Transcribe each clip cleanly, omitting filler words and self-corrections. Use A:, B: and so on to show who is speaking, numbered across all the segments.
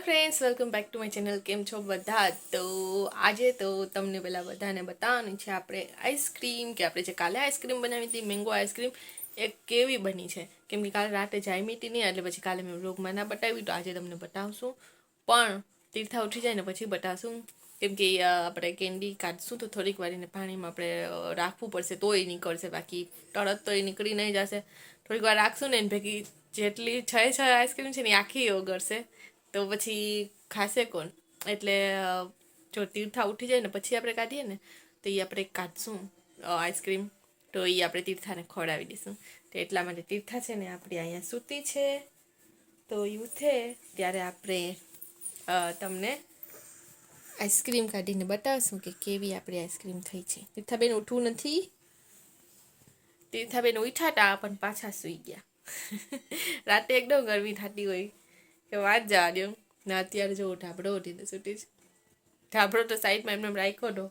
A: Friends welcome back to my channel. केम छो बधा? तो आज तो तमने पहला बधाने बताववानी छे आपणे आइसक्रीम के आपणे जे काले आइसक्रीम बनावी हती मैंगो आइसक्रीम ए केवी बनी छे। केम के काले राते जामी हती नहीं એટલે પછી કાલે મેં વ્લોગમાં ના બતાવી તો આજે તમને બતાવશું। પણ તીર્થા ઉઠી જાય ને પછી બતાવશું કેમ કે આપણે કેન્ડી કાઢશું તો થોડીક વાર એને પાણીમાં આપણે રાખવું પડશે તો એ નીકળશે, બાકી તરત તો એ નીકળી નહીં જશે। થોડીક વાર રાખશું ને એને ભેગી જેટલી છ આઈસ્ક્રીમ છે ને આખી ઓગળશે તો પછી ખાશે કોણ। એટલે જો તીર્થા ઉઠી જાય ને પછી આપણે કાઢીએ ને તો એ આપણે કાઢશું આઈસ્ક્રીમ તો એ આપણે તીર્થાને ખવડાવી દઈશું। તો એટલા માટે તીર્થા છે ને આપણી અહીંયા સૂતી છે તો એ ઉઠે ત્યારે આપણે તમને આઈસ્ક્રીમ કાઢીને બતાવશું કે કેવી આપણી આઈસ્ક્રીમ થઈ છે। તીર્થાબેન ઉઠવું નથી, તીર્થાબેન ઉઠ્યા હતા પણ પાછા સૂઈ ગયા। રાતે એકદમ ગરમી થતી હોય કે વાત જવા દો ને અત્યારે જો ઢાબડો ઉઠીને સૂટી છે। ઢાબડો તો સાઈડમાં એમને રાખ્યો હતો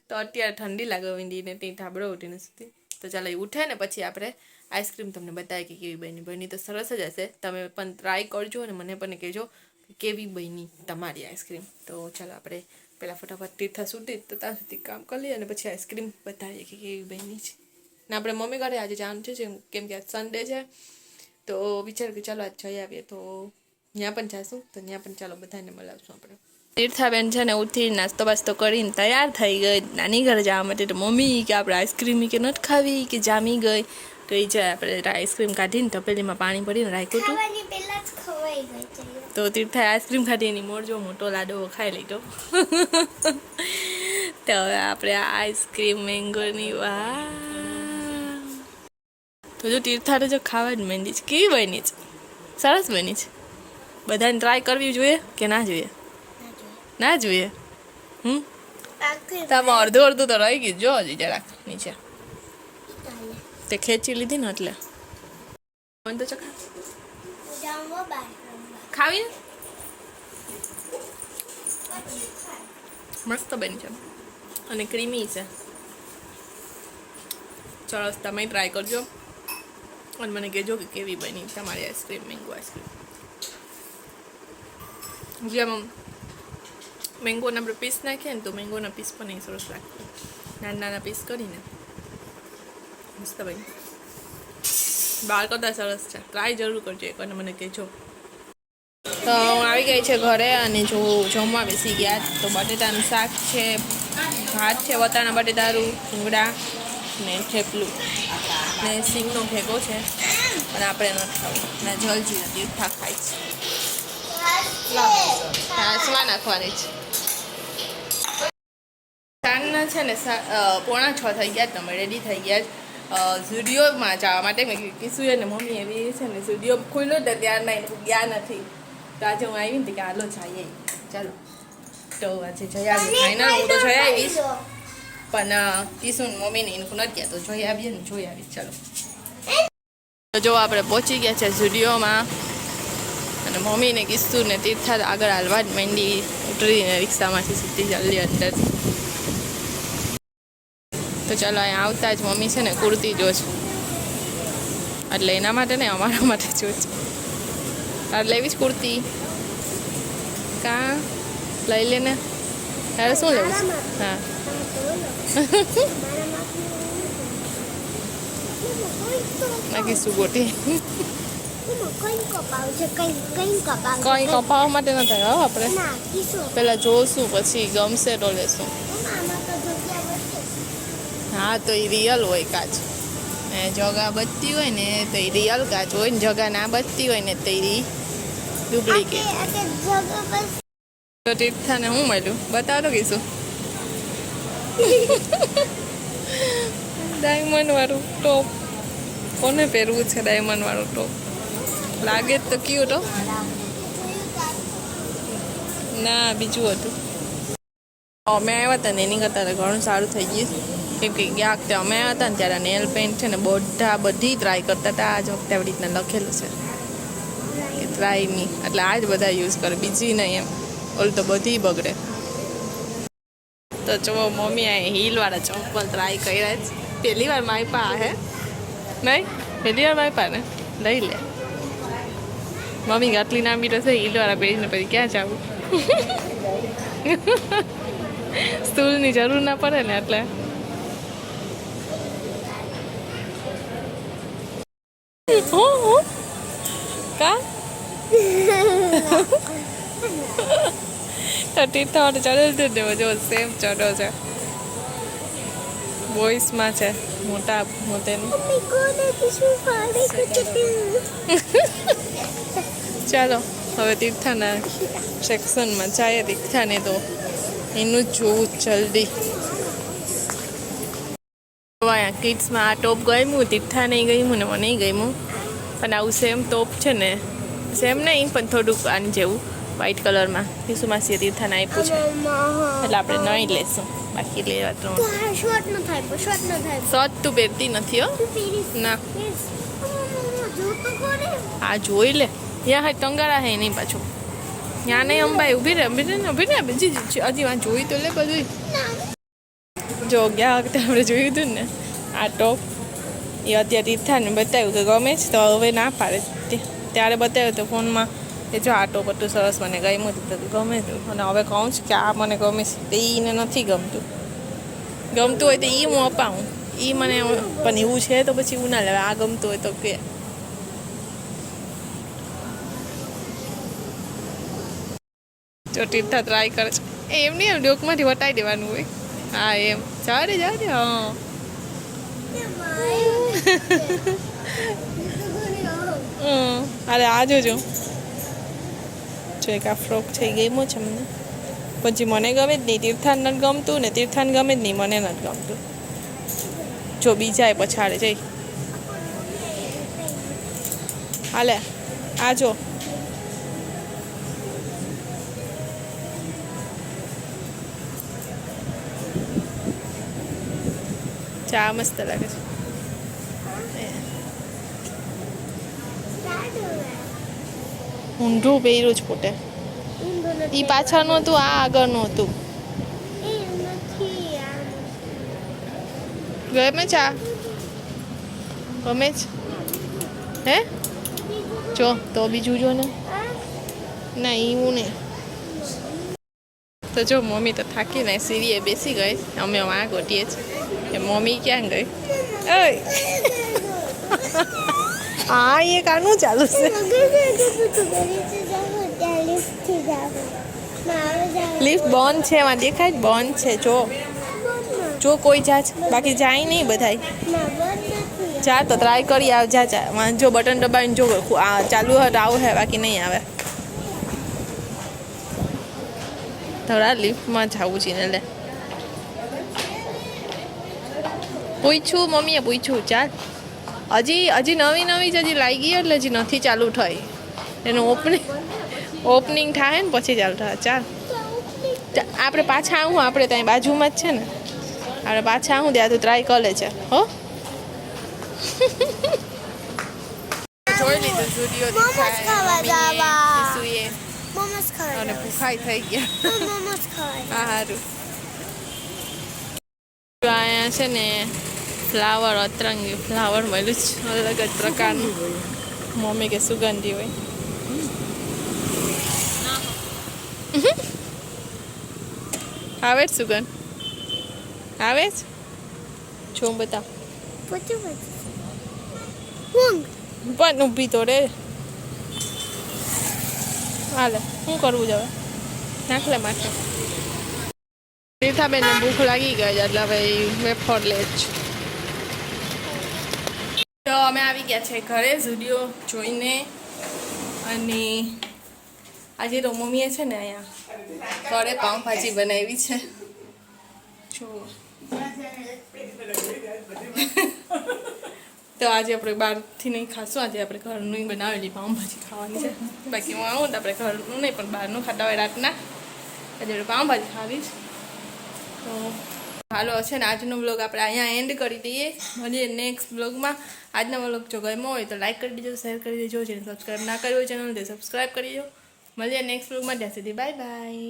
A: તો અત્યારે ઠંડી લાગવા માંડીને તે ઢાબડો ઉઠીને સૂતી। તો ચાલો એ ઉઠે ને પછી આપણે આઈસ્ક્રીમ તમને બતાવીએ કે કેવી બની। બની તો સરસ જ હશે, તમે પણ ટ્રાય કરજો અને મને પણ કહેજો કે કેવી બની તમારી આઈસ્ક્રીમ। તો ચાલો આપણે પહેલાં ફટાફટ તીર્થા સૂતી તો ત્યાં સુધી કામ કરી લઈએ અને પછી આઈસ્ક્રીમ બતાવીએ કે કેવી બની છે। ને આપણે મમ્મી ઘરે આજે જવાનું છે કેમ કે આજ સન્ડે છે તો વિચાર કે ચાલો આજ જઈ આવીએ તો ત્યાં પણ જઈશું તો ત્યાં પણ ચાલો બધાને મળાવશું આપણે। તીર્થાબેન છે ને ઉઠી નાસ્તો બાસ્તો કરીને તૈયાર થઈ ગઈ નાની ઘરે જવા માટે। તો મમ્મી કે આપણે આઈસ્ક્રીમ કે નથી ખાવી કે જામી ગઈ તો એ જાય આપણે આઈસ્ક્રીમ કાઢીને તપેલીમાં પાણી ભરીને રાખ્યું હતું તો તીર્થાએ આઈસ્ક્રીમ ખાધી એની મોરજો મોટો લાડો ખાઈ લીધો। તો હવે આપણે આઈસ્ક્રીમ મેંગોની વાહ તો જો તીર્થા તો જો ખાવા જ માંડી છે। કેવી બની છે? સરસ બની છે। બધાને ટ્રાય કરવી જોઈએ કે ના જોઈએ? ના જોઈએ। તામાં અડધું અડધું તો રહી ગયું, જો હજી જરાક નીચે તે ખેંચી લીધી ને એટલે તો ચખા ખાવી ને મસ્ત બની છે અને ક્રીમી છે। સરસ, તમે ટ્રાય કરજો અને મને કહેજો કે કેવી બની તમારી આઈસ્ક્રીમ મેંગો આઈસ્ક્રીમ। જેમ મેંગોના આપણે પીસ નાખીએ ને તો મેંગોના પીસ પણ અહીં સરસ લાગે, નાના નાના પીસ કરીને મસ્ત બની। બહાર કરતાં સરસ છે, ટ્રાય જરૂર કરજો એક અને મને કહેજો। તો હું આવી ગઈ છે ઘરે અને જો જમવા બેસી ગયા તો બટેટાનું શાક છે, ભાત છે, વટાણા બટેટાનું, ભૂંગળા ને થેપલું ને સિંગનો ભેગો છે પણ આપણે નથી ખાવું ને જલજીરા તીર્થા ખાય છે। સ્વા નાખવાની છે। સાંજના છે ને 5:45 થઈ ગયા, તમે રેડી થઈ ગયા સ્ટુડિયોમાં જવા માટે। મેં કીધું ને મમ્મી એવી છે ને સ્ટુડિયો ખુલ્લો જ ત્યારના એને ગયા નથી તો આજે હું આવી ને કે હાલો જઈએ ચાલો તો આજે જઈ આવી ફાઇનલ હું તો જઈ આવીશ પણ ઈસુ મમ્મીને એને નથી ગયા તો જોઈ આવીએ ને જોઈ આવીશ ચાલો। તો જો આપણે પહોંચી ગયા છે સ્ટુડિયોમાં અને મમ્મીને કીધું ને તીર્થા આગળ હાલવા જ માંડી ઉતરીને રિક્ષામાંથી સીધી જલ્દી અંદર। તો ચાલો અહીંયા આવતા જ મમ્મી છે ને કુર્તી જોશે એટલે એના માટે ને અમારા માટે જોશે તારે લેવી જ કુર્તી કાં લઈ લે ને તારે શું લેવું છે? હા નાખીશું ગોટી કઈ કપાવવા માટે ન થાય હો, આપણે પેલા જોશું પછી ગમશે તો લેશું। હા તો એ રિયલ હોય કાચ ને જગા બચતી હોય ને તો એ રિયલ કાચ હોય ને જગા ના બચતી હોય ને તો એ ડુપ્લિકેટ। તો તીર્થાને શું મળ્યું બતાવો તો કીશું ડાયમંડ વાળું ટોપ કોને પહેરવું છે? ડાયમંડ વાળું ટોપ લાગે તો કયું તો ના બીજું હતું। અમે આવ્યા હતા ને એની કરતાં ઘણું સારું થઈ ગયું કેમ કે ગયા વખતે અમે આવ્યા હતા ને ત્યારે નેલ પેન્ટ છે ને બધી ટ્રાય કરતા હતા। આજ વખતે આવી રીતના લખેલું છે કે ટ્રાય મી એટલે આ જ બધા યુઝ કરે, બીજી નહીં એમ, ઓલું તો બધી બગડે। તો જો મમ્મી આ હીલવાળા ચંપલ ટ્રાય કર્યા જ પહેલી વાર મારી પા હે નહીં પહેલી વાર મારી પા ને લઈ લે મમ્મી આટલી લાંબી તો છે ઈલવાળા પહેરીને પછી ક્યાં જાવું સ્ટૂલની જરૂર ના પડે ને એટલે કા તીર્થા ચડેલ છે ને જો સેમ ચડો છે બોઈસમાં છે મોટા મોટેનું ચાલો હવે તીર્થાના સેક્શનમાં જાય તીર્થાને તો એનું જ જોવું જલ્દી અહીંયા કિડ્સમાં આ ટોપ ગમ્યું તીર્થા નહીં ગમ્યું ને મને ગમ્યું પણ આવું સેમ ટોપ છે ને સેમ નહીં પણ થોડુંક આની જેવું વ્હાઈટ કલરમાં ઈસુમાસીએ તીર્થાને આપ્યું છે એટલે આપણે નહીં લેશું બાકી લેવા તો શોર્ટ તું પહેરતી નથી હો ના આ જોઈ લે ત્યાં હા તંગારા હે નહીં પાછું ત્યાં નહીં અંબાઈ ઊભી રહે બીજી હજી વાં જોઈ તો લે બધું જો ગયા વખતે આપણે જોયું હતું ને આ ટોપ એ અત્યારે તીર્થાને બતાવ્યું કે ગમે છે તો હવે ના પાડે ત્યારે બતાવ્યું તો ફોનમાં કે જો આ ટોપ હતું સરસ મને ગમ્યું હતું ગમે હતું અને હવે કહું છું કે આ મને ગમે છે તો એને નથી ગમતું હોય તો એ હું અપાવું એ મને પણ એવું છે તો પછી એવું ના લેવાય આ ગમતું હોય તો કે જો તીર્થા ટ્રાય કરે છે એમ નહીં એમ ડોકમાંથી વટાઈ દેવાનું હોય હા એમ જાડે હા અરે આ જોજો એક આ ફ્રોક છે ગમ્યો છે મને પછી મને ગમે જ નહીં તીર્થાન નથી ગમતું ને તીર્થાન ગમે જ નહીં મને નથી ગમતું જો બીજા પછાડે જઈ હાલે આ જો ચા મસ્ત લાગે છે ઊંધું પહેર્યું જ પોતે એ પાછળનું હતું આ આગળનું હતું ગમે ચા ગમે જ હે જો તો બીજું જો ને ના એવું નહીં તો જો મમ્મી તો થાકી ને સીરીએ બેસી ગઈ અમે વાં ગોટીએ છીએ કે મમ્મી ક્યાં ગઈ હા એ કાનું ચાલુ છે લિફ્ટ બંધ છે એમાં દેખાય બંધ છે જો કોઈ જા બાકી જાય નહીં બધાય જા તો ટ્રાય કરી આવ જા જો બટન દબાવીને જો ચાલુ હોય તો આવું હે બાકી નહીં આવે થોડા લિફ્ટમાં જવું છે ને લે પૂછ્યું મમ્મીએ પૂછ્યું ચાલ હજી નવી જ હજી લાગી એટલે હજી નથી ચાલુ થઈ એનું ઓપનિંગ થાય ને પછી ચાલુ થાય ચાલ આપણે પાછા આવું આપણે ત્યાં બાજુમાં જ છે ને આપણે પાછા આવું ત્યાં તું ટ્રાય કરે છે હો જોઈ લીધું જુડિયો અને ભૂખાઈ થઈ ગયા સારું અહીંયા છે ને ફ્લાવર અતરંગી ફ્લાવર મળ્યું છે અલગ જ પ્રકારનું મમ્મી કે સુગંધી હોય આવે જ સુગંધ આવે જ જો બતાવ પણ ઊભી તો રે હાલે શું કરવું જ હવે નાખલે માટે તીર્થાબેનને ભૂખ લાગી ગઈ એટલે હવે વેફર લે જ તો અમે આવી ગયા છે ઘરે જુડિયો જોઈને અને આજે તો મમ્મીએ છે ને અહીંયા ઘરે પાઉંભાજી બનાવી છે જો તો આજે આપણે બહારથી નહીં ખાશું આજે આપણે ઘરનું બનાવેલી પાઉંભાજી ખાવાની છે બાકી હું આવું તો આપણે ઘરનું નહીં પણ બહારનું ખાતા હોય રાતના આજે આપણે પાઉંભાજી ખાવી છે તો હાલો છે ને આજનો વ્લોગ આપણે અહીંયા એન્ડ કરી દઈએ મળીએ નેક્સ્ટ વ્લોગમાં આજનો વ્લોગ જો ગમ્યો હોય તો લાઈક કરી દેજો શેર કરી દેજો જેને સબસ્ક્રાઈબ ના કર્યો હોય ચેનલ તે સબસ્ક્રાઈબ કરી દો મળીએ નેક્સ્ટ વ્લોગમાં ત્યાં સુધી બાય બાય